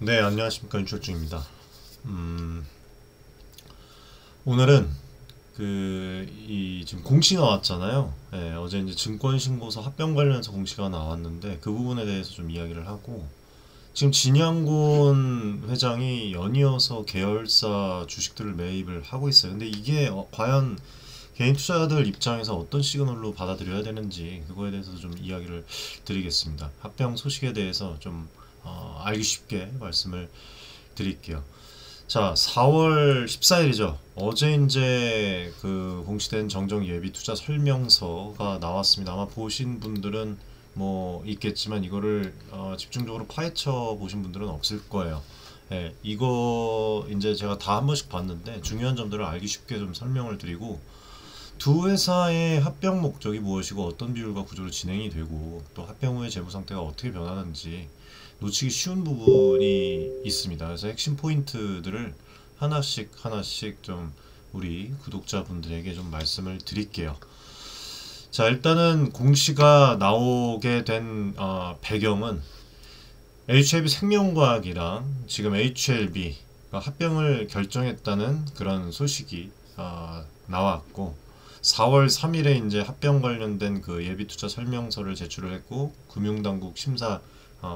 네, 안녕하십니까. 윤철중입니다. 오늘은 지금 공시가 나왔잖아요. 예, 어제 이제 증권신고서 합병 관련해서 공시가 나왔는데 그 부분에 대해서 좀 이야기를 하고, 지금 진양군 회장이 연이어서 계열사 주식들을 매입을 하고 있어요. 근데 이게 과연 개인 투자자들 입장에서 어떤 시그널로 받아들여야 되는지 그거에 대해서 좀 이야기를 드리겠습니다. 합병 소식에 대해서 좀 알기 쉽게 말씀을 드릴게요. 자, 4월 14일이죠. 어제 이제 그 공시된 정정 예비 투자 설명서가 나왔습니다. 아마 보신 분들은 뭐 있겠지만 이거를 집중적으로 파헤쳐 보신 분들은 없을 거예요. 예, 이거 이제 제가 다 한 번씩 봤는데 중요한 점들을 알기 쉽게 좀 설명을 드리고, 두 회사의 합병 목적이 무엇이고 어떤 비율과 구조로 진행이 되고 또 합병 후의 재무 상태가 어떻게 변하는지 놓치기 쉬운 부분이 있습니다. 그래서 핵심 포인트들을 하나씩 하나씩 좀 우리 구독자분들에게 좀 말씀을 드릴게요. 자, 일단은 공시가 나오게 된 배경은 HLB 생명과학이랑 지금 HLB가 합병을 결정했다는 그런 소식이 나왔고, 4월 3일에 이제 합병 관련된 그 예비투자 설명서를 제출을 했고, 금융당국 심사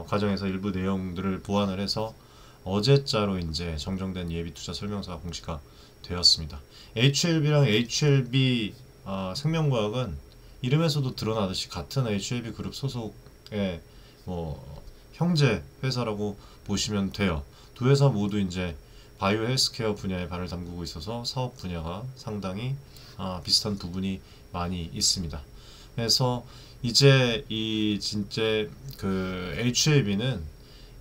과정에서 일부 내용들을 보완을 해서 어제자로 이제 정정된 예비투자 설명서가 공시가 되었습니다. HLB랑 HLB 생명과학은 이름에서도 드러나듯이 같은 HLB 그룹 소속의 뭐 형제 회사라고 보시면 돼요. 두 회사 모두 이제 바이오 헬스케어 분야에 발을 담그고 있어서 사업 분야가 상당히 비슷한 부분이 많이 있습니다. 그래서 이제 이 진짜 그 HLB는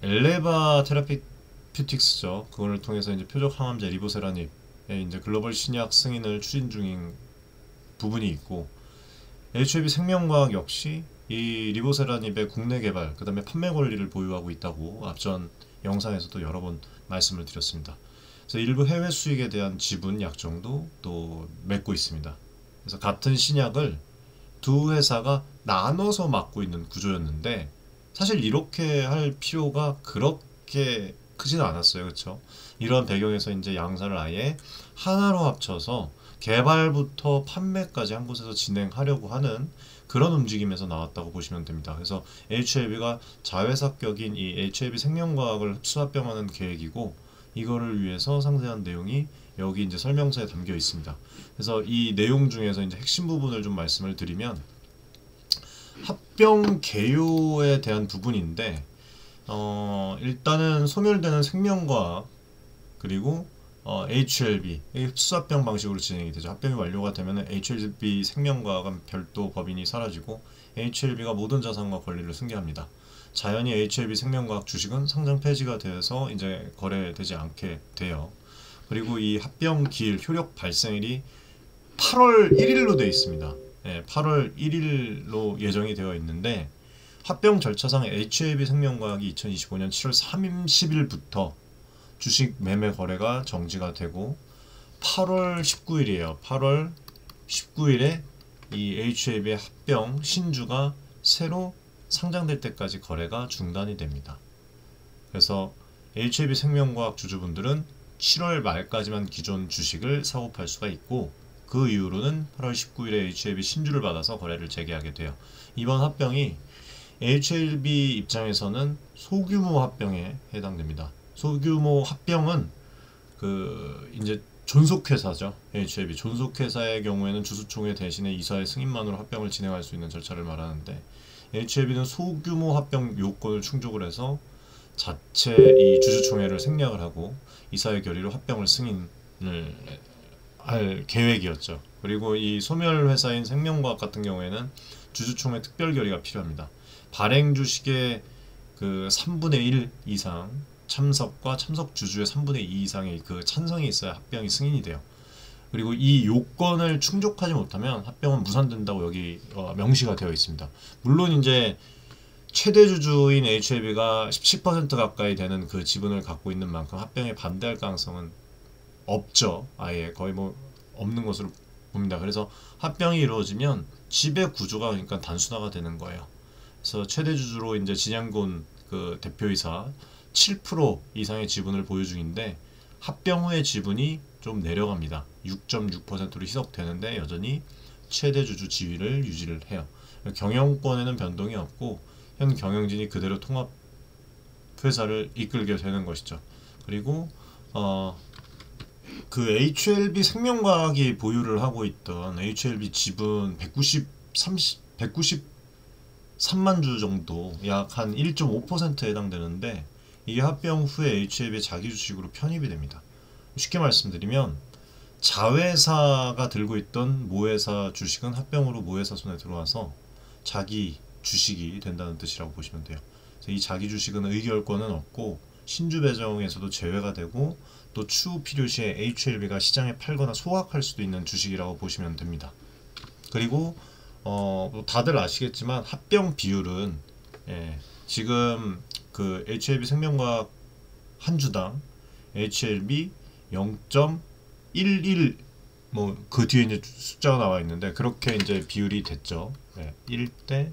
엘레바 테라피틱스죠. 그걸 통해서 이제 표적 항암제 리보세라닙의 이제 글로벌 신약 승인을 추진 중인 부분이 있고, HLB 생명과학 역시 이 리보세라닙의 국내 개발, 그 다음에 판매 권리를 보유하고 있다고 앞전 영상에서도 여러 번 말씀을 드렸습니다. 그래서 일부 해외 수익에 대한 지분 약정도 또 맺고 있습니다. 그래서 같은 신약을 두 회사가 나눠서 맡고 있는 구조였는데, 사실 이렇게 할 필요가 그렇게 크지는 않았어요. 그렇죠? 이런 배경에서 이제 양사를 아예 하나로 합쳐서 개발부터 판매까지 한 곳에서 진행하려고 하는 그런 움직임에서 나왔다고 보시면 됩니다. 그래서 HLB가 자회사격인 이 HLB 생명과학을 흡수합병하는 계획이고, 이거를 위해서 상세한 내용이 여기 이제 설명서에 담겨 있습니다. 그래서 이 내용 중에서 이제 핵심 부분을 좀 말씀을 드리면, 합병 개요에 대한 부분인데, 일단은 소멸되는 생명과학 그리고 HLB 흡수합병 방식으로 진행이 되죠. 합병이 완료가 되면 HLB 생명과학은 별도 법인이 사라지고 HLB가 모든 자산과 권리를 승계합니다. 자연히 HLB 생명과학 주식은 상장 폐지가 되어서 이제 거래되지 않게 돼요. 그리고 이 합병 기일 효력 발생일이 8월 1일로 되어 있습니다. 네, 8월 1일로 예정이 되어 있는데, 합병 절차상 HLB 생명과학이 2025년 7월 30일부터 주식 매매 거래가 정지가 되고, 8월 19일이에요. 8월 19일에 이 HLB의 합병 신주가 새로 상장될 때까지 거래가 중단이 됩니다. 그래서 HLB 생명과학 주주분들은 7월 말까지만 기존 주식을 사고 팔 수가 있고, 그 이후로는 8월 19일에 HLB 신주를 받아서 거래를 재개하게 돼요. 이번 합병이 HLB 입장에서는 소규모 합병에 해당됩니다. 소규모 합병은 그 이제 존속회사죠. HLB 존속회사의 경우에는 주주총회 대신에 이사의 승인만으로 합병을 진행할 수 있는 절차를 말하는데, HLB는 소규모 합병 요건을 충족을 해서 자체 이 주주총회를 생략을 하고 이사의 결의로 합병을 승인을 할 계획이었죠. 그리고 이 소멸 회사인 생명과학 같은 경우에는 주주총회 특별 결의가 필요합니다. 발행 주식의 그 3분의 1 이상 참석과 참석 주주의 3분의 2 이상의 그 찬성이 있어야 합병이 승인이 돼요. 그리고 이 요건을 충족하지 못하면 합병은 무산된다고 여기 명시가 되어 있습니다. 물론 이제 최대 주주인 HLB가 17% 가까이 되는 그 지분을 갖고 있는 만큼 합병에 반대할 가능성은 없죠. 아예 거의 뭐 없는 것으로 봅니다. 그래서 합병이 이루어지면 지배 구조가 그러니까 단순화가 되는 거예요. 그래서 최대 주주로 이제 진양군 그 대표이사 7% 이상의 지분을 보유 중인데 합병 후의 지분이 좀 내려갑니다. 6.6%로 희석되는데 여전히 최대 주주 지위를 유지를 해요. 경영권에는 변동이 없고 현 경영진이 그대로 통합 회사를 이끌게 되는 것이죠. 그리고 그 HLB 생명과학이 보유를 하고 있던 HLB 지분 193만 주 정도, 약 한 1.5%에 해당되는데 이게 합병 후에 HLB의 자기 주식으로 편입이 됩니다. 쉽게 말씀드리면 자회사가 들고 있던 모회사 주식은 합병으로 모회사 손에 들어와서 자기 주식이 된다는 뜻이라고 보시면 돼요. 그래서 이 자기 주식은 의결권은 없고 신주 배정에서도 제외가 되고 또 추후 필요시에 HLB가 시장에 팔거나 소각할 수도 있는 주식이라고 보시면 됩니다. 그리고 다들 아시겠지만 합병 비율은 지금 그 HLB 생명과학 한 주당 HLB 0.11 뭐 그 뒤에 이제 숫자가 나와 있는데 그렇게 이제 비율이 됐죠. 1대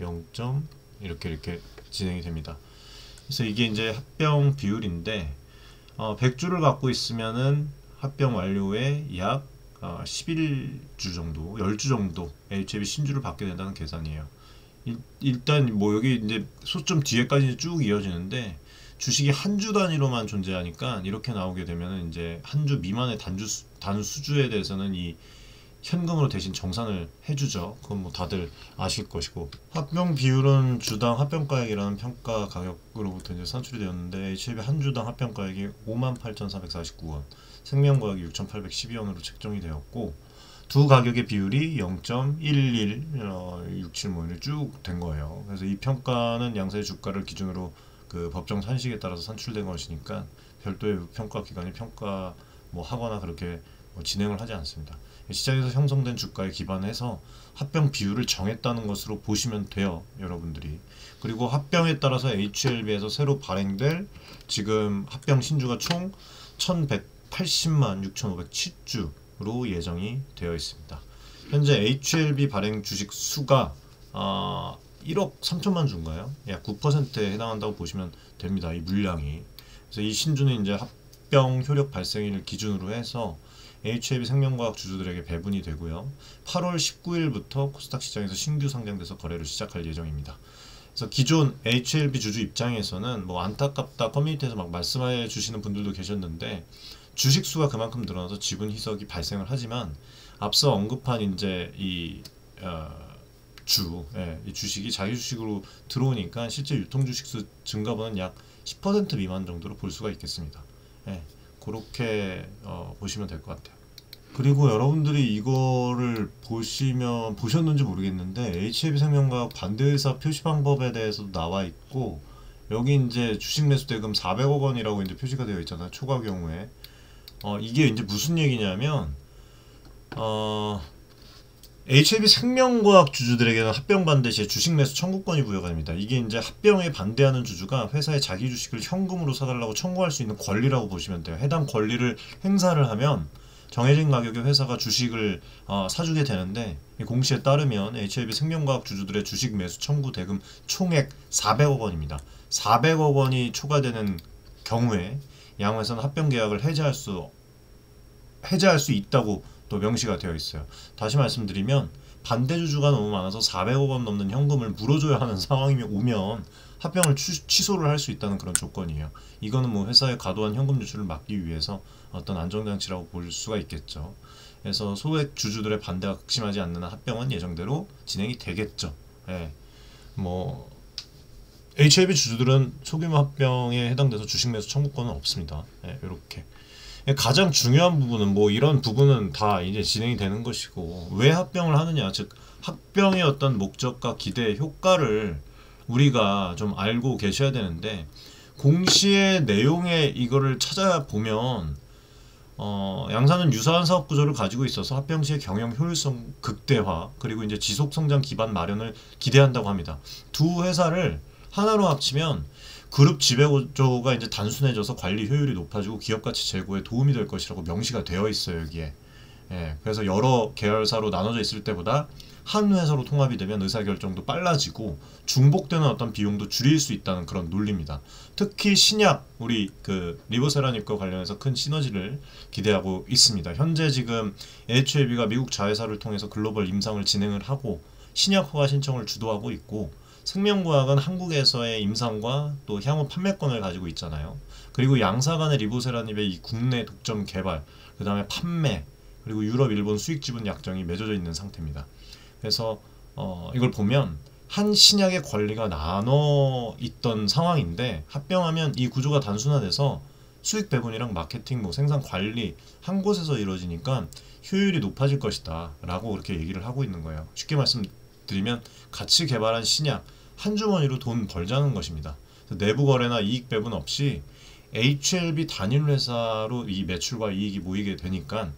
0. 이렇게 진행이 됩니다. 그래서 이게 이제 합병 비율인데 100주를 갖고 있으면은 합병 완료 후에 약 11주 정도, 10주 정도 HLB 신주를 받게 된다는 계산이에요. 일단 뭐 여기 이제 소점 뒤에까지 쭉 이어지는데 주식이 한 주 단위로만 존재하니까 이렇게 나오게 되면은 이제 한 주 미만의 단 수주에 대해서는 이 현금으로 대신 정산을 해주죠. 그건 뭐 다들 아실 것이고, 합병 비율은 주당 합병가액이라는 평가 가격으로부터 이제 산출이 되었는데 HLB 한 주당 합병가액이 58,449원, 생명과학이 6,812원으로 책정이 되었고 두 가격의 비율이 0.1167 뭐 이렇게 쭉 된 거예요. 그래서 이 평가는 양사의 주가를 기준으로 그 법정 산식에 따라서 산출된 것이니까 별도의 평가 기관이 평가 뭐 하거나 그렇게 진행을 하지 않습니다. 시장에서 형성된 주가에 기반해서 합병 비율을 정했다는 것으로 보시면 돼요, 여러분들이. 그리고 합병에 따라서 HLB에서 새로 발행될 지금 합병 신주가 총 1180만 6507주로 예정이 되어 있습니다. 현재 HLB 발행 주식 수가 1억 3천만 주인가요? 약 9%에 해당한다고 보시면 됩니다, 이 물량이. 그래서 이 신주는 이제 합병 효력 발생일을 기준으로 해서 HLB 생명과학 주주들에게 배분이 되고요. 8월 19일부터 코스닥 시장에서 신규 상장돼서 거래를 시작할 예정입니다. 그래서 기존 HLB 주주 입장에서는 뭐 안타깝다 커뮤니티에서 막 말씀해 주시는 분들도 계셨는데 주식 수가 그만큼 늘어나서 지분 희석이 발생을 하지만 앞서 언급한 이제 이 주식이 자기 주식으로 들어오니까 실제 유통 주식 수 증가분은 약 10% 미만 정도로 볼 수가 있겠습니다. 그렇게 보시면 될 것 같아요. 그리고 여러분들이 이거를 보셨는지 모르겠는데 HLB 생명과학 반대의사 표시 방법에 대해서도 나와 있고, 여기 이제 주식 매수 대금 400억 원이라고 이제 표시가 되어 있잖아요, 초과 경우에. 이게 이제 무슨 얘기냐면 HLB 생명과학 주주들에게는 합병 반대 시에 주식 매수 청구권이 부여가 됩니다. 이게 이제 합병에 반대하는 주주가 회사의 자기 주식을 현금으로 사달라고 청구할 수 있는 권리라고 보시면 돼요. 해당 권리를 행사를 하면 정해진 가격에 회사가 주식을 사주게 되는데, 공시에 따르면 HLB 생명과학 주주들의 주식 매수 청구 대금 총액 400억 원입니다. 400억 원이 초과되는 경우에 양회사는 합병 계약을 해제할 수 있다고 또 명시가 되어 있어요. 다시 말씀드리면 반대 주주가 너무 많아서 400억 원 넘는 현금을 물어줘야 하는 상황이 오면 합병을 취소를 할 수 있다는 그런 조건이에요. 이거는 뭐 회사의 과도한 현금 유출을 막기 위해서 어떤 안정장치라고 볼 수가 있겠죠. 그래서 소액 주주들의 반대가 극심하지 않는 한 합병은 예정대로 진행이 되겠죠. 뭐 HLB 주주들은 소규모 합병에 해당돼서 주식 매수 청구권은 없습니다. 이렇게. 가장 중요한 부분은 뭐 이런 부분은 다 이제 진행이 되는 것이고, 왜 합병을 하느냐, 즉 합병의 어떤 목적과 기대, 효과를 우리가 좀 알고 계셔야 되는데, 공시의 내용에 이거를 찾아보면 양사는 유사한 사업 구조를 가지고 있어서 합병 시의 경영 효율성 극대화, 그리고 이제 지속 성장 기반 마련을 기대한다고 합니다. 두 회사를 하나로 합치면 그룹 지배구조가 이제 단순해져서 관리 효율이 높아지고 기업 가치 제고에 도움이 될 것이라고 명시가 되어 있어요, 여기에. 예, 그래서 여러 계열사로 나눠져 있을 때보다 한 회사로 통합이 되면 의사결정도 빨라지고 중복되는 어떤 비용도 줄일 수 있다는 그런 논리입니다. 특히 신약, 우리 그 리보세라닙과 관련해서 큰 시너지를 기대하고 있습니다. 현재 지금 HLB가 미국 자회사를 통해서 글로벌 임상을 진행을 하고 신약 허가 신청을 주도하고 있고, 생명과학은 한국에서의 임상과 또 향후 판매권을 가지고 있잖아요. 그리고 양사 간의 리보세라닙의 이 국내 독점 개발, 그 다음에 판매, 그리고 유럽, 일본 수익 지분 약정이 맺어져 있는 상태입니다. 그래서 이걸 보면 한 신약의 권리가 나눠 있던 상황인데 합병하면 이 구조가 단순화돼서 수익 배분이랑 마케팅, 뭐 생산 관리 한 곳에서 이루어지니까 효율이 높아질 것이다 라고 그렇게 얘기를 하고 있는 거예요. 쉽게 말씀드리면 같이 개발한 신약 한 주머니로 돈 벌자는 것입니다. 내부 거래나 이익 배분 없이 HLB 단일 회사로 이 매출과 이익이 모이게 되니까,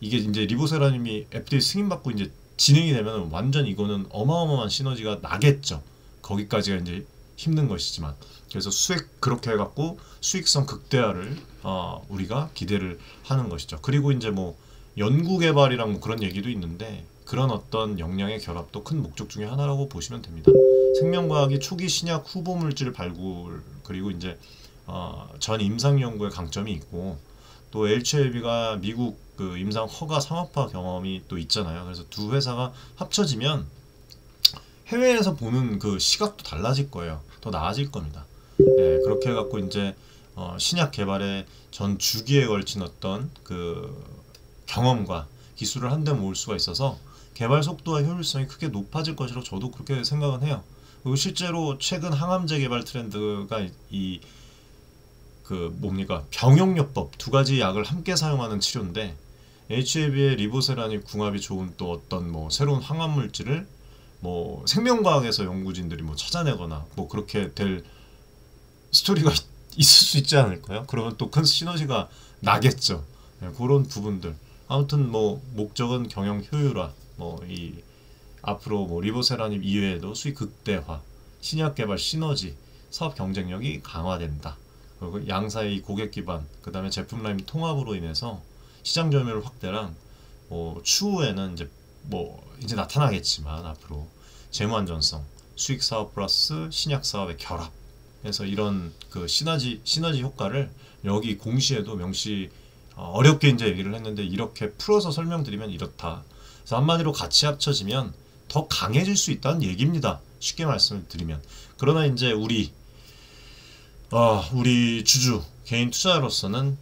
이게 이제 리보세라님이 FDA 승인받고 이제 진행이 되면 완전 이거는 어마어마한 시너지가 나겠죠. 거기까지가 이제 힘든 것이지만, 그래서 수익 그렇게 해갖고 수익성 극대화를 우리가 기대를 하는 것이죠. 그리고 이제 뭐 연구개발이랑 뭐 그런 얘기도 있는데, 그런 어떤 역량의 결합도 큰 목적 중에 하나라고 보시면 됩니다. 생명과학이 초기 신약 후보 물질 발굴, 그리고 이제 전 임상 연구의 강점이 있고, 또 HLB가 미국 그 임상 허가 상업화 경험이 또 있잖아요. 그래서 두 회사가 합쳐지면 해외에서 보는 그 시각도 달라질 거예요. 더 나아질 겁니다. 예, 그렇게 해갖고 이제 신약 개발의 전 주기에 걸친 어떤 그 경험과 기술을 한데 모을 수가 있어서 개발 속도와 효율성이 크게 높아질 것이라고 저도 그렇게 생각은 해요. 그리고 실제로 최근 항암제 개발 트렌드가 이 그 뭡니까, 병용요법 두 가지 약을 함께 사용하는 치료인데, HAB의 리보세라닙 궁합이 좋은 또 어떤 뭐 새로운 항암 물질을 뭐 생명과학에서 연구진들이 뭐 찾아내거나 뭐 그렇게 될 스토리가 있을 수 있지 않을까요? 그러면 또 큰 시너지가 나겠죠. 네, 그런 부분들. 아무튼 뭐 목적은 경영 효율화, 뭐 이 앞으로 뭐 리보세라닙 이외에도 수익 극대화, 신약 개발 시너지, 사업 경쟁력이 강화된다. 그리고 양사의 고객 기반, 그 다음에 제품 라인 통합으로 인해서 시장 점유율 확대랑 추후에는 이제 나타나겠지만 앞으로 재무 안전성, 수익 사업 플러스 신약 사업의 결합, 그래서 이런 그 시너지 효과를 여기 공시에도 명시 어렵게 이제 얘기를 했는데, 이렇게 풀어서 설명드리면 이렇다. 그래서 한마디로 같이 합쳐지면 더 강해질 수 있다는 얘기입니다. 쉽게 말씀을 드리면. 그러나 이제 우리 주주 개인 투자자로서는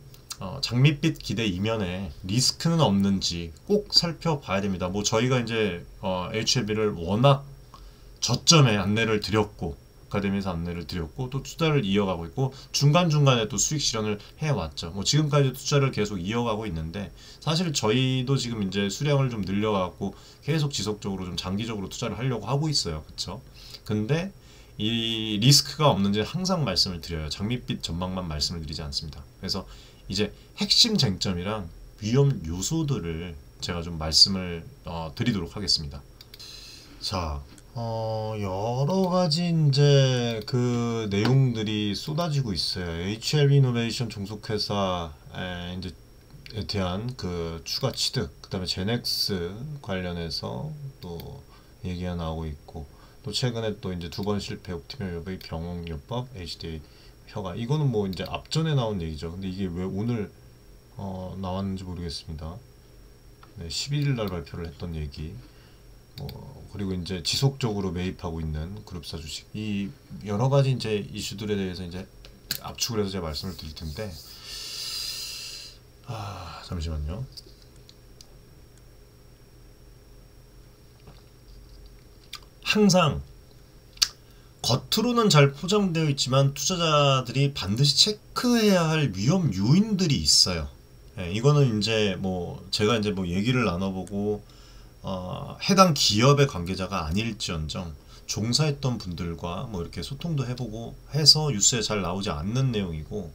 장밋빛 기대 이면에 리스크는 없는지 꼭 살펴봐야 됩니다. 뭐 저희가 이제 HLB를 워낙 저점에 안내를 드렸고, 아카데미에서 안내를 드렸고, 또 투자를 이어가고 있고, 중간중간에 또 수익 실현을 해왔죠. 뭐 지금까지 투자를 계속 이어가고 있는데, 사실 저희도 지금 이제 수량을 좀 늘려가고 계속 지속적으로 좀 장기적으로 투자를 하려고 하고 있어요. 그쵸? 근데 이 리스크가 없는지 항상 말씀을 드려요. 장밋빛 전망만 말씀을 드리지 않습니다. 그래서 이제 핵심 쟁점이랑 위험 요소들을 제가 좀 말씀을 드리도록 하겠습니다. 자, 여러 가지 이제 그 내용들이 쏟아지고 있어요. HLB 이노베이션 종속회사에 이제 대한 그 추가 취득, 그 다음에 제넥스 관련해서 또 얘기가 나오고 있고, 또 최근에 또 이제 두 번 실패 옵티멜 병용요법 HDA 허가, 이거는 뭐 이제 앞전에 나온 얘기죠. 근데 이게 왜 오늘 나왔는지 모르겠습니다. 네, 11일 날 발표를 했던 얘기. 그리고 이제 지속적으로 매입하고 있는 그룹사 주식, 이 여러 가지 이제 이슈들에 대해서 이제 압축을 해서 제가 말씀을 드릴 텐데, 잠시만요. 항상 겉으로는 잘 포장되어 있지만 투자자들이 반드시 체크해야 할 위험 요인들이 있어요. 예, 이거는 이제 뭐 제가 이제 뭐 얘기를 나눠보고 해당 기업의 관계자가 아닐지언정 종사했던 분들과 뭐 이렇게 소통도 해보고 해서 뉴스에 잘 나오지 않는 내용이고,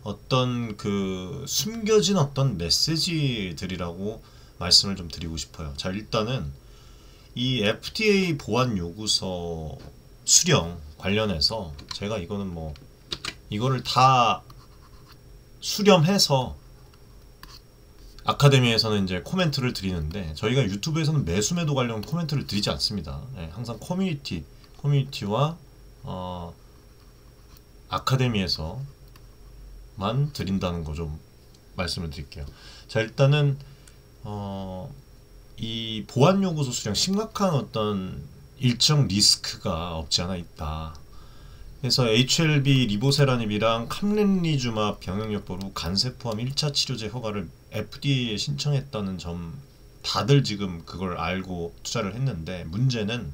어떤 그 숨겨진 어떤 메시지들이라고 말씀을 좀 드리고 싶어요. 자, 일단은 이 FDA 보안 요구서 수령 관련해서 제가 이거는 뭐 이거를 다 수렴해서 아카데미에서는 이제 코멘트를 드리는데 저희가 유튜브에서는 매수매도 관련 코멘트를 드리지 않습니다. 예, 항상 커뮤니티와 아카데미에서만 드린다는 거 좀 말씀을 드릴게요. 자, 일단은 이 보안 요구소 수량 심각한 어떤 일정 리스크가 없지 않아 있다. 그래서 HLB 리보세라닙이랑 캄렌리주맙 병역 여부로 간세 포함 1차 치료제 허가를 FDA에 신청했다는 점, 다들 지금 그걸 알고 투자를 했는데, 문제는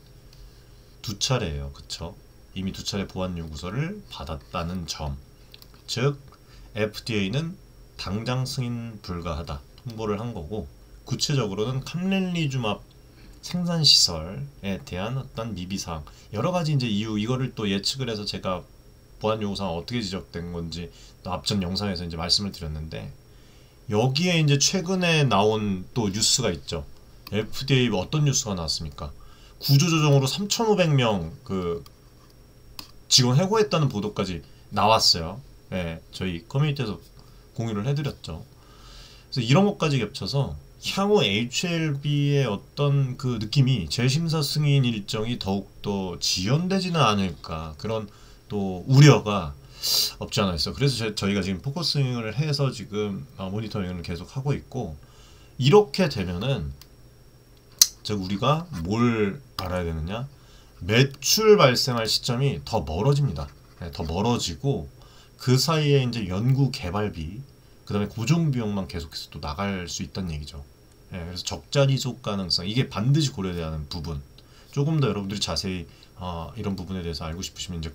두 차례예요. 그쵸? 이미 두 차례 보안 요구서를 받았다는 점. 즉 FDA는 당장 승인 불가하다 통보를 한 거고, 구체적으로는 캄렌리주맙 생산시설에 대한 어떤 미비사항, 여러가지 이제 이유, 이거를 또 예측을 해서 제가 보안 요구사항 어떻게 지적된 건지 또 앞전 영상에서 이제 말씀을 드렸는데, 여기에 이제 최근에 나온 또 뉴스가 있죠. FDA 어떤 뉴스가 나왔습니까? 구조조정으로 3,500명 그 직원 해고했다는 보도까지 나왔어요. 예, 저희 커뮤니티에서 공유를 해드렸죠. 그래서 이런 것까지 겹쳐서 향후 HLB의 어떤 그 느낌이 재심사 승인 일정이 더욱더 지연되지는 않을까, 그런 또 우려가 없지 않아 있어. 그래서 저희가 지금 포커싱을 해서 지금 모니터링을 계속 하고 있고, 이렇게 되면은 즉 우리가 뭘 알아야 되느냐, 매출 발생할 시점이 더 멀어집니다. 네, 더 멀어지고 그 사이에 이제 연구 개발비, 그 다음에 고정 비용만 계속해서 또 나갈 수 있다는 얘기죠. 예, 그래서 적자 지속 가능성, 이게 반드시 고려돼야 하는 부분. 조금 더 여러분들이 자세히 이런 부분에 대해서 알고 싶으시면 이제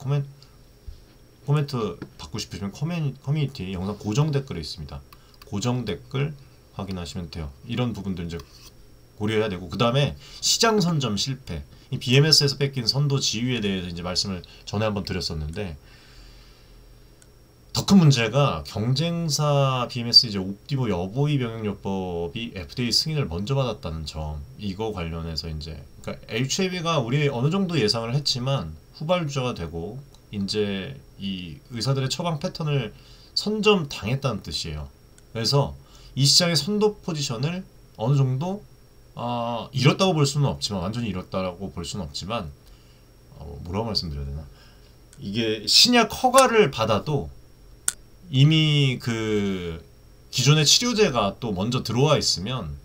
코멘트 받고 싶으시면 커뮤니티 영상 고정 댓글에 있습니다. 고정 댓글 확인하시면 돼요. 이런 부분들 이제 고려해야 되고, 그 다음에 시장 선점 실패, 이 BMS에서 뺏긴 선도 지위에 대해서 이제 말씀을 전에 한번 드렸었는데, 더 큰 문제가 경쟁사 BMS 이제 옵디보 여보이 병역요법이 FDA 승인을 먼저 받았다는 점, 이거 관련해서 이제 그러니까 HAB가 우리 어느 정도 예상을 했지만 후발주자가 되고 이제 이 의사들의 처방 패턴을 선점 당했다는 뜻이에요. 그래서 이 시장의 선도 포지션을 어느 정도 잃었다고 볼 수는 없지만, 완전히 잃었다고 볼 수는 없지만, 뭐라고 말씀드려야 되나, 이게 신약 허가를 받아도 이미 그 기존의 치료제가 또 먼저 들어와 있으면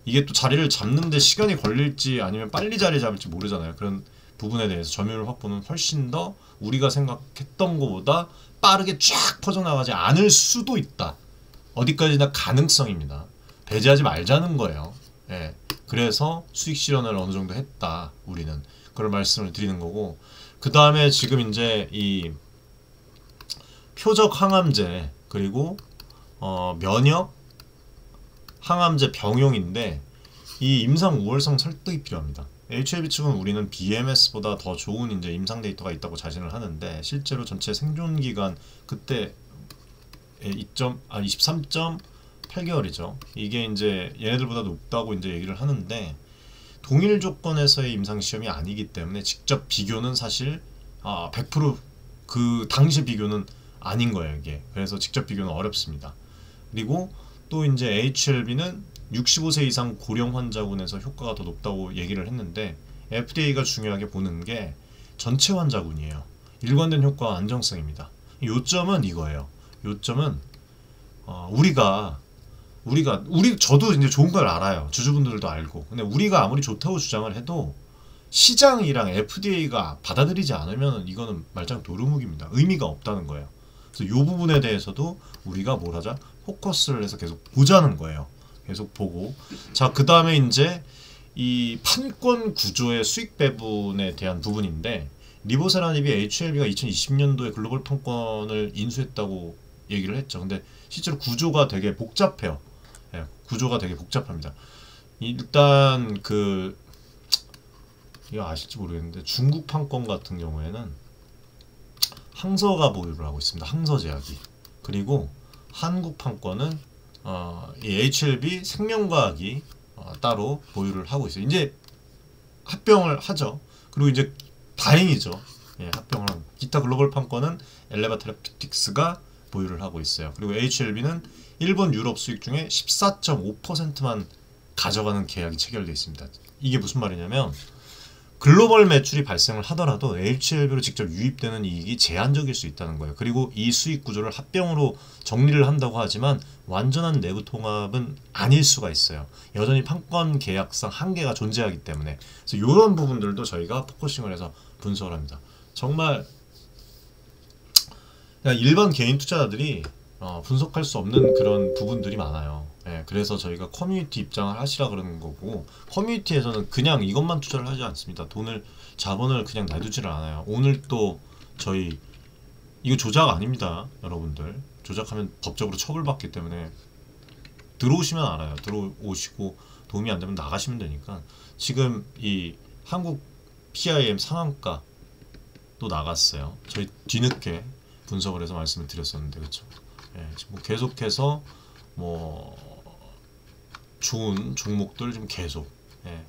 이게 또 자리를 잡는데 시간이 걸릴지 아니면 빨리 자리 잡을지 모르잖아요. 그런 부분에 대해서 점유율 확보는 훨씬 더 우리가 생각했던 것보다 빠르게 쫙 퍼져나가지 않을 수도 있다. 어디까지나 가능성입니다. 배제하지 말자는 거예요. 예. 그래서 수익 실현을 어느 정도 했다, 우리는. 그런 말씀을 드리는 거고, 그 다음에 지금 이제 이 표적 항암제, 그리고 면역 항암제 병용인데, 이 임상 우월성 설득이 필요합니다. HLB 측은 우리는 BMS보다 더 좋은 이제 임상 데이터가 있다고 자신을 하는데, 실제로 전체 생존 기간 그때 23.8개월이죠. 이게 이제 얘네들보다 높다고 이제 얘기를 하는데, 동일 조건에서의 임상 시험이 아니기 때문에 직접 비교는 사실 100% 그 당시 비교는 아닌 거예요, 이게. 그래서 직접 비교는 어렵습니다. 그리고 또 이제 HLB는 65세 이상 고령 환자군에서 효과가 더 높다고 얘기를 했는데, FDA가 중요하게 보는 게 전체 환자군이에요. 일관된 효과와 안정성입니다. 요점은 이거예요. 요점은 저도 이제 좋은 걸 알아요. 주주분들도 알고. 근데 우리가 아무리 좋다고 주장을 해도 시장이랑 FDA가 받아들이지 않으면 이거는 말짱 도루묵입니다. 의미가 없다는 거예요. 그래서 이 부분에 대해서도 우리가 뭘 하자? 포커스를 해서 계속 보자는 거예요. 계속 보고. 자, 그 다음에 이제 이 판권 구조의 수익 배분에 대한 부분인데, 리보세라닙이 HLB가 2020년도에 글로벌 판권을 인수했다고 얘기를 했죠. 근데 실제로 구조가 되게 복잡해요. 예, 구조가 되게 복잡합니다. 일단 이거 아실지 모르겠는데, 중국 판권 같은 경우에는 항서가 보유를 하고 있습니다. 항서제약이. 그리고 한국 판권은 이 HLB 생명과학이 따로 보유를 하고 있어요. 이제 합병을 하죠. 그리고 이제 다행이죠. 예, 합병을 하고. 기타 글로벌 판권은 엘레바 테라피틱스가 보유를 하고 있어요. 그리고 HLB는 일본 유럽 수익 중에 14.5%만 가져가는 계약이 체결되어 있습니다. 이게 무슨 말이냐면 글로벌 매출이 발생을 하더라도 HLB로 직접 유입되는 이익이 제한적일 수 있다는 거예요. 그리고 이 수익 구조를 합병으로 정리를 한다고 하지만 완전한 내부 통합은 아닐 수가 있어요. 여전히 판권 계약상 한계가 존재하기 때문에. 그래서 이런 부분들도 저희가 포커싱을 해서 분석을 합니다. 정말 그냥 일반 개인 투자자들이 분석할 수 없는 그런 부분들이 많아요. 예, 그래서 저희가 커뮤니티 입장을 하시라 그러는 거고, 커뮤니티에서는 그냥 이것만 투자를 하지 않습니다. 자본을 그냥 놔두지를 않아요. 오늘 또 저희 이거 조작 아닙니다, 여러분들. 조작하면 법적으로 처벌받기 때문에 들어오시면 알아요. 들어오시고 도움이 안 되면 나가시면 되니까. 지금 이 한국 PIM 상한가 또 나갔어요. 저희 뒤늦게 분석을 해서 말씀을 드렸었는데, 그렇죠? 예, 뭐 계속해서 뭐 좋은 종목들 좀 계속, 예.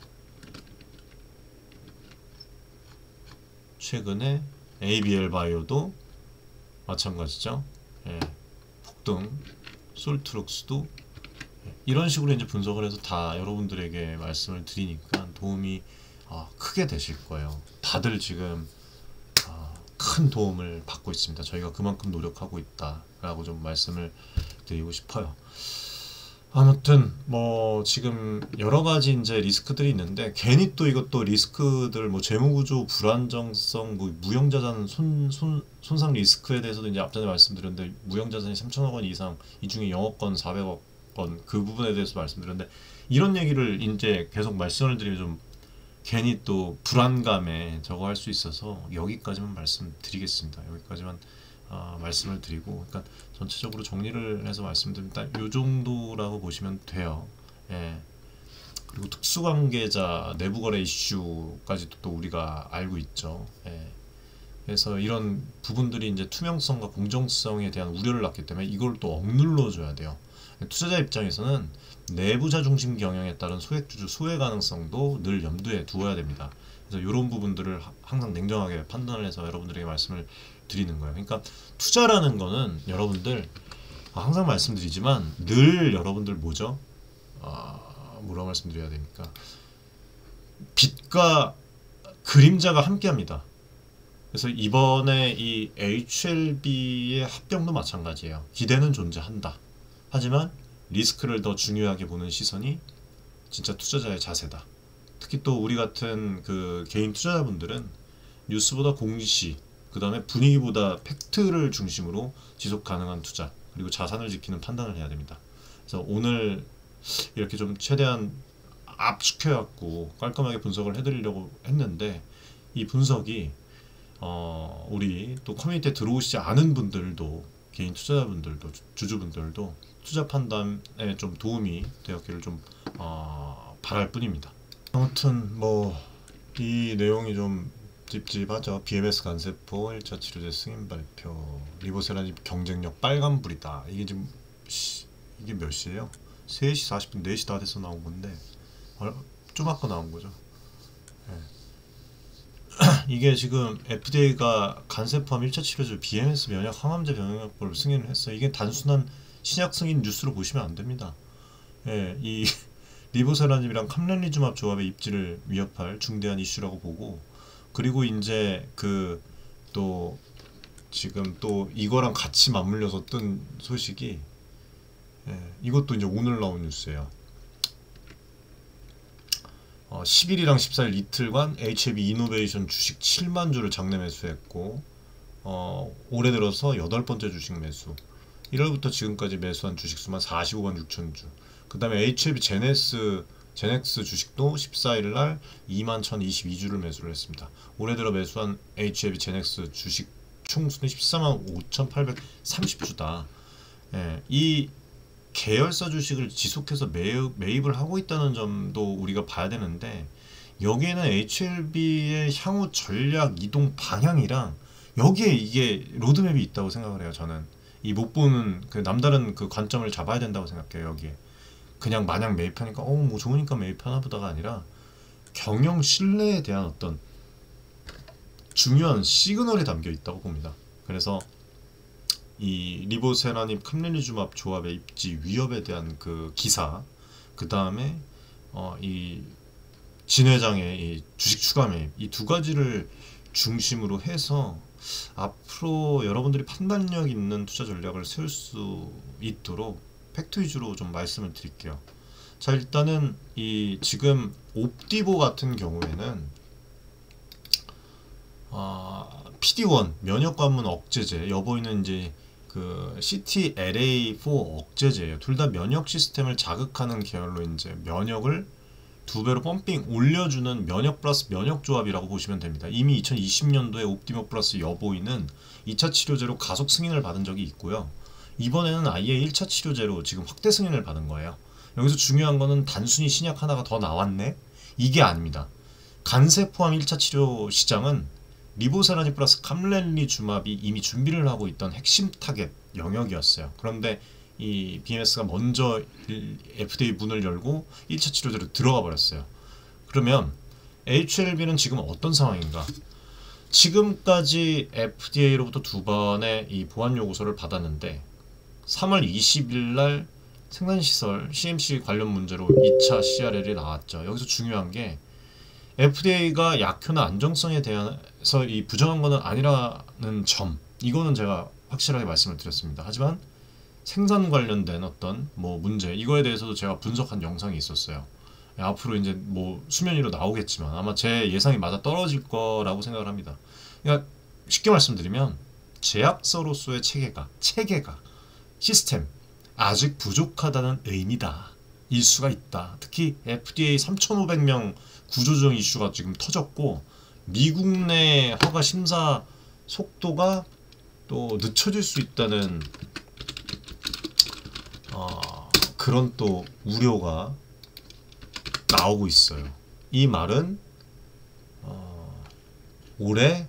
최근에 ABL 바이오도 마찬가지죠. 예. 폭등, 솔트룩스도, 예. 이런 식으로 이제 분석을 해서 다 여러분들에게 말씀을 드리니까 도움이 크게 되실 거예요. 다들 지금 큰 도움을 받고 있습니다. 저희가 그만큼 노력하고 있다라고 좀 말씀을 드리고 싶어요. 아무튼 뭐 지금 여러 가지 이제 리스크들이 있는데, 괜히 또 이것도 리스크들 뭐 재무구조 불안정성, 뭐 무형자산 손상 리스크에 대해서도 이제 앞전에 말씀드렸는데, 무형자산이 3천억 원 이상, 이 중에 영업권 400억 원, 그 부분에 대해서 말씀드렸는데, 이런 얘기를 이제 계속 말씀을 드리면 좀 괜히 또 불안감에 저거 할 수 있어서 여기까지만 말씀드리겠습니다. 여기까지만 말씀을 드리고, 그러니까 전체적으로 정리를 해서 말씀드립니다. 이 정도라고 보시면 돼요. 예. 그리고 특수관계자 내부거래 이슈까지도 또 우리가 알고 있죠. 예. 그래서 이런 부분들이 이제 투명성과 공정성에 대한 우려를 낳기 때문에 이걸 또 억눌러 줘야 돼요. 투자자 입장에서는 내부자 중심 경영에 따른 소액주주 소외 가능성도 늘 염두에 두어야 됩니다. 그래서 이런 부분들을 항상 냉정하게 판단을 해서 여러분들에게 말씀을 드리는 거예요. 그러니까 투자라는 거는 여러분들 항상 말씀드리지만 늘 여러분들 뭐죠? 뭐라고 말씀드려야 됩니까? 빛과 그림자가 함께합니다. 그래서 이번에 이 HLB의 합병도 마찬가지예요. 기대는 존재한다. 하지만 리스크를 더 중요하게 보는 시선이 진짜 투자자의 자세다. 특히 또 우리 같은 그 개인 투자자분들은 뉴스보다 공시, 그 다음에 분위기보다 팩트를 중심으로 지속 가능한 투자, 그리고 자산을 지키는 판단을 해야 됩니다. 그래서 오늘 이렇게 좀 최대한 압축해갖고 깔끔하게 분석을 해드리려고 했는데, 이 분석이 우리 또 커뮤니티에 들어오시지 않은 분들도, 개인 투자자분들도, 주주분들도 투자 판단에 좀 도움이 되었기를 좀 바랄 뿐입니다. 아무튼 뭐 이 내용이 좀 찝찝하죠. BMS 간세포 1차 치료제 승인 발표, 리보세라닙 경쟁력 빨간불이다. 이게 지금 이게 몇 시예요? 3시 40분, 4시 다 돼서 나온 건데 좀 아까 나온 거죠. 네. 이게 지금 FDA가 간세포암 1차 치료제 BMS 면역 항암제 병역법을 승인을 했어요. 이게 단순한 신약 승인 뉴스로 보시면 안 됩니다. 예, 이 리보세라닙이랑 캄렌리주맙 조합의 입지를 위협할 중대한 이슈라고 보고, 그리고 이제 그 또 지금 또 이거랑 같이 맞물려서 뜬 소식이, 이것도 이제 오늘 나온 뉴스예요. 10일이랑 14일 이틀간 HLB 이노베이션 주식 7만 주를 장내 매수했고, 올해 들어서 8번째 주식 매수. 1월부터 지금까지 매수한 주식 수만 45만 6천 주. 그 다음에 HLB 제넥스 주식도 14일 날 2만 1,022주를 매수를 했습니다. 올해 들어 매수한 HLB 제넥스 주식 총수는 14만 5,830주다. 예, 이 계열사 주식을 지속해서 매입을 하고 있다는 점도 우리가 봐야 되는데, 여기에는 HLB의 향후 전략 이동 방향이랑 여기에 이게 로드맵이 있다고 생각을 해요. 저는 이 못 보는 그 남다른 그 관점을 잡아야 된다고 생각해요. 여기에 그냥 마냥 매입하니까 뭐 좋으니까 매입하나 보다가 아니라 경영 신뢰에 대한 어떤 중요한 시그널이 담겨 있다고 봅니다. 그래서 이 리보세라닙 캄렐리주맙 조합의 입지 위협에 대한 그 기사, 그 다음에 이 진 회장의 이 주식 추가 매입, 이 두 가지를 중심으로 해서 앞으로 여러분들이 판단력 있는 투자 전략을 세울 수 있도록 팩트 위주로 좀 말씀을 드릴게요. 자, 일단은 이 지금 옵디보 같은 경우에는 PD1 면역 관문 억제제, 여보이는 이제 그 CTLA4 억제제예요. 둘 다 면역 시스템을 자극하는 계열로 이제 면역을 두 배로 펌핑 올려주는 면역 플러스 면역 조합이라고 보시면 됩니다. 이미 2020년도에 옵디모 플러스 여보이는 2차 치료제로 가속 승인을 받은 적이 있고요. 이번에는 아예 1차 치료제로 지금 확대 승인을 받은 거예요. 여기서 중요한 거는 단순히 신약 하나가 더 나왔네? 이게 아닙니다. 간세 포함 1차 치료 시장은 리보세라닙 플러스 캄렐리주맙이 이미 준비를 하고 있던 핵심 타겟 영역이었어요. 그런데 이 BMS가 먼저 FDA 문을 열고 1차 치료제로 들어가 버렸어요. 그러면 HLB는 지금 어떤 상황인가? 지금까지 FDA로부터 두 번의 이 보안 요구서를 받았는데 3월 20일 날 생산시설 CMC 관련 문제로 2차 CRL이 나왔죠. 여기서 중요한 게 FDA가 약효나 안정성에 대해서 이 부정한 것은 아니라는 점, 이거는 제가 확실하게 말씀을 드렸습니다. 하지만 생산 관련된 어떤 뭐 문제, 이거에 대해서도 제가 분석한 영상이 있었어요. 앞으로 이제 뭐 수면 위로 나오겠지만 아마 제 예상이 맞아 떨어질 거라고 생각을 합니다. 그러니까 쉽게 말씀드리면 제약사로서의 체계가 시스템 아직 부족하다는 의미다. 일 수가 있다. 특히 FDA 3,500명 구조조정 이슈가 지금 터졌고 미국 내 허가 심사 속도가 또 늦춰질 수 있다는 그런 또 우려가 나오고 있어요. 이 말은 올해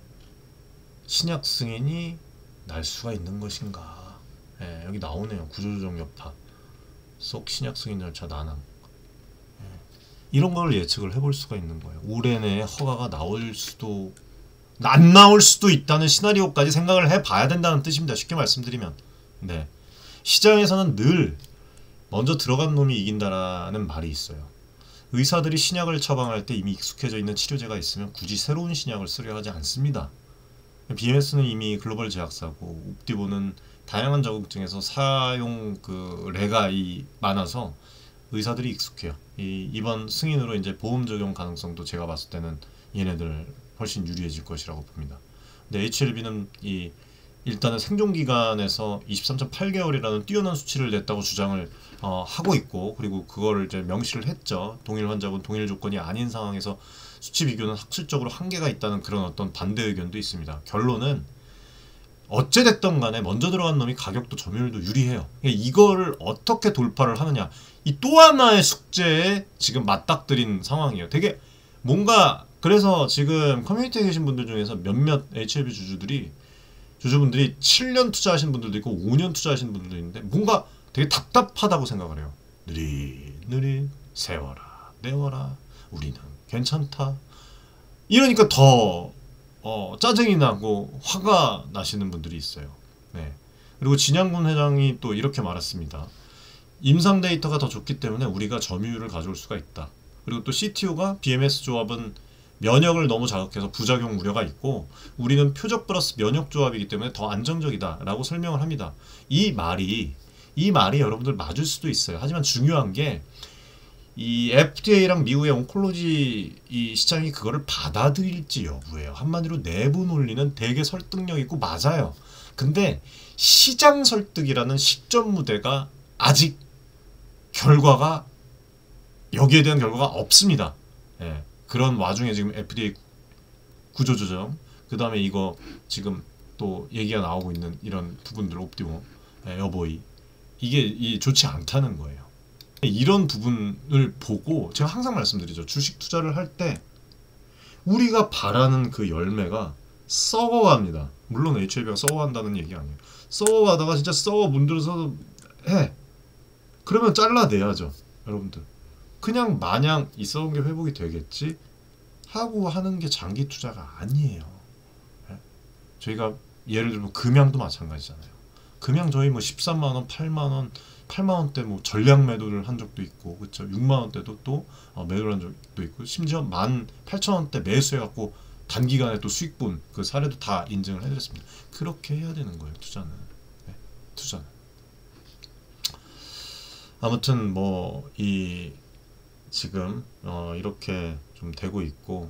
신약 승인이 날 수가 있는 것인가? 예, 여기 나오네요. 구조조정 여파 속 신약 승인 절차 난항. 이런 걸 예측을 해볼 수가 있는 거예요. 올해 내에 허가가 나올 수도 안 나올 수도 있다는 시나리오까지 생각을 해봐야 된다는 뜻입니다. 쉽게 말씀드리면. 네. 시장에서는 늘 먼저 들어간 놈이 이긴다라는 말이 있어요. 의사들이 신약을 처방할 때 이미 익숙해져 있는 치료제가 있으면 굳이 새로운 신약을 쓰려 하지 않습니다. BMS는 이미 글로벌 제약사고 옵디보는 다양한 자격증에서 사용 그 래가 많아서 의사들이 익숙해요. 이번 승인으로 이제 보험 적용 가능성도 제가 봤을 때는 얘네들 훨씬 유리해질 것이라고 봅니다. 근데 HLB는 일단은 생존 기간에서 23.8개월이라는 뛰어난 수치를 냈다고 주장을 하고 있고, 그리고 그거를 이제 명시를 했죠. 동일 환자군 동일 조건이 아닌 상황에서 수치 비교는 학술적으로 한계가 있다는 그런 어떤 반대 의견도 있습니다. 결론은 어찌됐든 간에 먼저 들어간 놈이 가격도 점유율도 유리해요. 이거를 어떻게 돌파를 하느냐, 이 또 하나의 숙제에 지금 맞닥뜨린 상황이에요. 되게 뭔가, 그래서 지금 커뮤니티에 계신 분들 중에서 몇몇 HLB 주주분들이 7년 투자하신 분들도 있고 5년 투자하신 분들도 있는데 뭔가 되게 답답하다고 생각을 해요. 느릿느릿 세워라 내워라 우리는 괜찮다. 이러니까 더 짜증이 나고 화가 나시는 분들이 있어요. 네. 그리고 진양군 회장이 또 이렇게 말했습니다. 임상 데이터가 더 좋기 때문에 우리가 점유율을 가져올 수가 있다. 그리고 또 CTO가 BMS 조합은 면역을 너무 자극해서 부작용 우려가 있고 우리는 표적 플러스 면역 조합이기 때문에 더 안정적이다 라고 설명을 합니다. 이 말이 여러분들 맞을 수도 있어요. 하지만 중요한 게 이 FDA랑 미국의 온콜로지 이 시장이 그거를 받아들일지 여부예요. 한마디로 내부 논리는 되게 설득력 있고 맞아요. 근데 시장 설득이라는 식전 무대가 아직 결과가, 여기에 대한 결과가 없습니다. 예. 그런 와중에 지금 FDA 구조조정, 그 다음에 이거 지금 또 얘기가 나오고 있는 이런 부분들, 옵디모, 여보이, 이게 좋지 않다는 거예요. 이런 부분을 보고 제가 항상 말씀드리죠. 주식 투자를 할 때 우리가 바라는 그 열매가 썩어갑니다. 물론 HLB가 썩어간다는 얘기 아니에요. 썩어가다가 진짜 썩어 문드러서 해. 그러면 잘라내야죠. 여러분들. 그냥 마냥 이 썩은 게 회복이 되겠지 하고 하는 게 장기 투자가 아니에요. 저희가 예를 들면 금양도 마찬가지잖아요. 그냥 저희 뭐 13만 원, 8만 원, 8만 원대 뭐 전량 매도를 한 적도 있고, 그렇죠. 6만 원대도 또 매도를 한 적도 있고, 심지어 18,000원대 매수해갖고 단기간에 또 수익 본 그 사례도 다 인증을 해드렸습니다. 그렇게 해야 되는 거예요, 투자는. 네, 투자는. 아무튼 뭐 이 지금 이렇게 좀 되고 있고,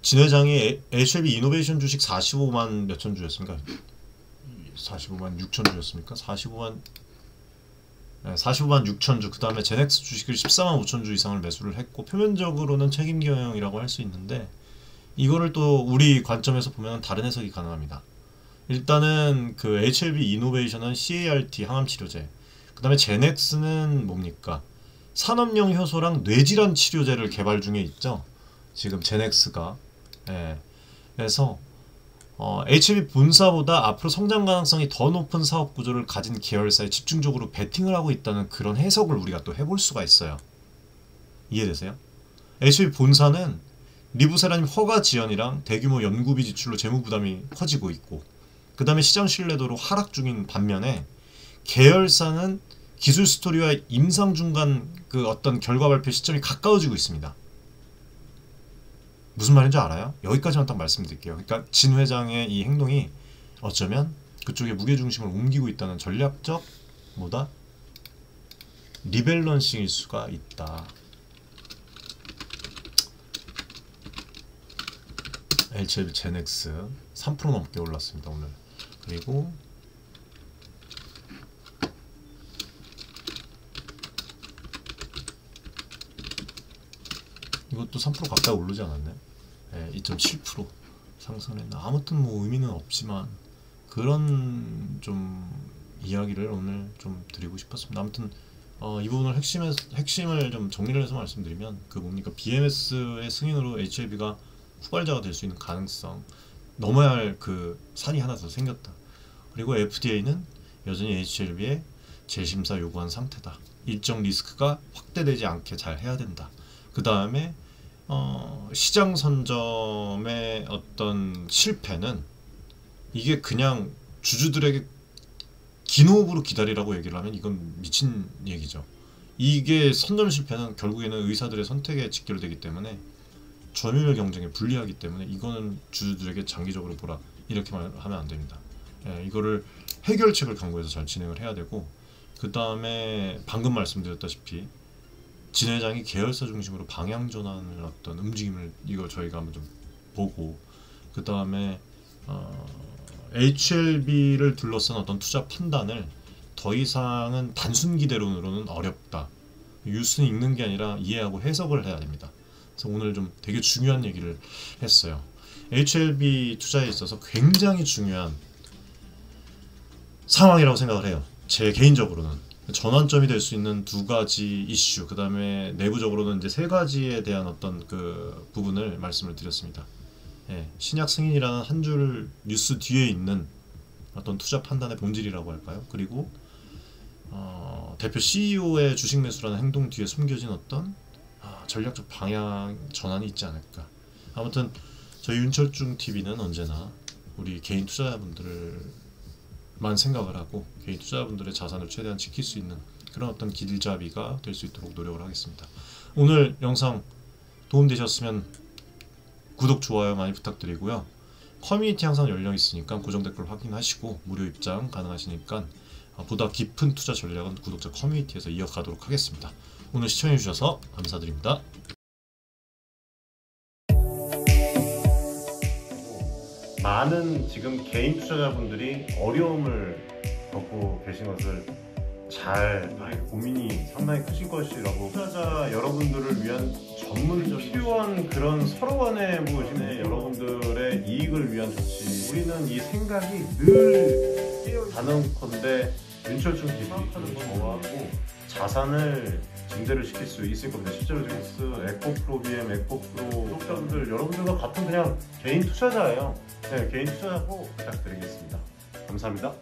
진 회장이 HLB 이노베이션 주식 45만 몇천 주였습니까? 45만 6천 주였습니까? 45만 6천 주. 그 다음에 제넥스 주식을 14만 5천 주 이상을 매수를 했고, 표면적으로는 책임 경영이라고 할 수 있는데, 이거를 또 우리 관점에서 보면 다른 해석이 가능합니다. 일단은 그 HLB 이노베이션은 CAR-T 항암 치료제, 그 다음에 제넥스는 뭡니까? 산업용 효소랑 뇌질환 치료제를 개발 중에 있죠. 지금 제넥스가. 예. 그래서 HLB 본사보다 앞으로 성장 가능성이 더 높은 사업 구조를 가진 계열사에 집중적으로 베팅을 하고 있다는 그런 해석을 우리가 또 해볼 수가 있어요. 이해되세요? HLB 본사는 리부세라님 허가 지연이랑 대규모 연구비 지출로 재무 부담이 커지고 있고, 그 다음에 시장 신뢰도로 하락 중인 반면에 계열사는 기술 스토리와 임상 중간 그 어떤 결과 발표 시점이 가까워지고 있습니다. 무슨 말인지 알아요? 여기까지만 딱 말씀드릴게요. 그러니까 진 회장의 이 행동이 어쩌면 그쪽에 무게중심을 옮기고 있다는 전략적 뭐다? 리밸런싱일 수가 있다. HLB 제넥스 3% 넘게 올랐습니다, 오늘. 그리고 이것도 3% 가까이 오르지 않았나요? 네, 2.7% 상승했나. 아무튼 뭐 의미는 없지만 그런 좀 이야기를 오늘 좀 드리고 싶었습니다. 아무튼 이 부분을 핵심을 좀 정리를 해서 말씀드리면, 그 뭡니까, BMS의 승인으로 HLB가 후발자가 될 수 있는 가능성, 넘어야 할 그 산이 하나 더 생겼다. 그리고 FDA는 여전히 HLB의 재심사 요구한 상태다. 일정 리스크가 확대되지 않게 잘 해야 된다. 그 다음에 시장 선점의 어떤 실패는 이게 그냥 주주들에게 긴 호흡으로 기다리라고 얘기를 하면 이건 미친 얘기죠. 이게 선점 실패는 결국에는 의사들의 선택에 직결되기 때문에 점유율 경쟁에 불리하기 때문에 이거는 주주들에게 장기적으로 보라, 이렇게 하면 안 됩니다. 예, 이거를 해결책을 강구해서 잘 진행을 해야 되고, 그 다음에 방금 말씀드렸다시피 진 회장이 계열사 중심으로 방향 전환을 어떤 움직임을 이거 저희가 한번 좀 보고, 그 다음에 HLB를 둘러싼 어떤 투자 판단을 더 이상은 단순 기대론으로는 어렵다. 뉴스는 읽는 게 아니라 이해하고 해석을 해야 됩니다. 그래서 오늘 좀 되게 중요한 얘기를 했어요. HLB 투자에 있어서 굉장히 중요한 상황이라고 생각을 해요. 제 개인적으로는 전환점이 될 수 있는 두 가지 이슈, 그 다음에 내부적으로는 이제 세 가지에 대한 어떤 그 부분을 말씀을 드렸습니다. 예, 신약 승인이라는 한 줄 뉴스 뒤에 있는 어떤 투자 판단의 본질이라고 할까요? 그리고 대표 CEO의 주식 매수라는 행동 뒤에 숨겨진 어떤 전략적 방향 전환이 있지 않을까. 아무튼 저희 윤철중 TV는 언제나 우리 개인 투자자분들만 생각을 하고 개인 투자자분들의 자산을 최대한 지킬 수 있는 그런 어떤 길잡이가 될 수 있도록 노력을 하겠습니다. 오늘 영상 도움되셨으면 구독, 좋아요 많이 부탁드리고요. 커뮤니티 항상 열려 있으니까 고정 댓글 확인하시고 무료 입장 가능하시니까 보다 깊은 투자 전략은 구독자 커뮤니티에서 이어가도록 하겠습니다. 오늘 시청해주셔서 감사드립니다. 많은 지금 개인 투자자분들이 어려움을 겪고 계신 것을 잘 고민이 상당히 크실 것이라고, 투자자 여러분들을 위한 전문적인 필요한 그런 서로 간의 무엇이네 여러분들의 이익을 위한 조치, 우리는 이 생각이 늘 단언컨대 윤철중 TV 저하고 자산을 증대를 시킬 수 있을 겁니다. 실제로 제넥스, 에코프로 BM, 에코프로 구독자분들 여러분들과 같은 그냥 개인 투자자예요. 네, 개인 투자자고 부탁드리겠습니다. 감사합니다.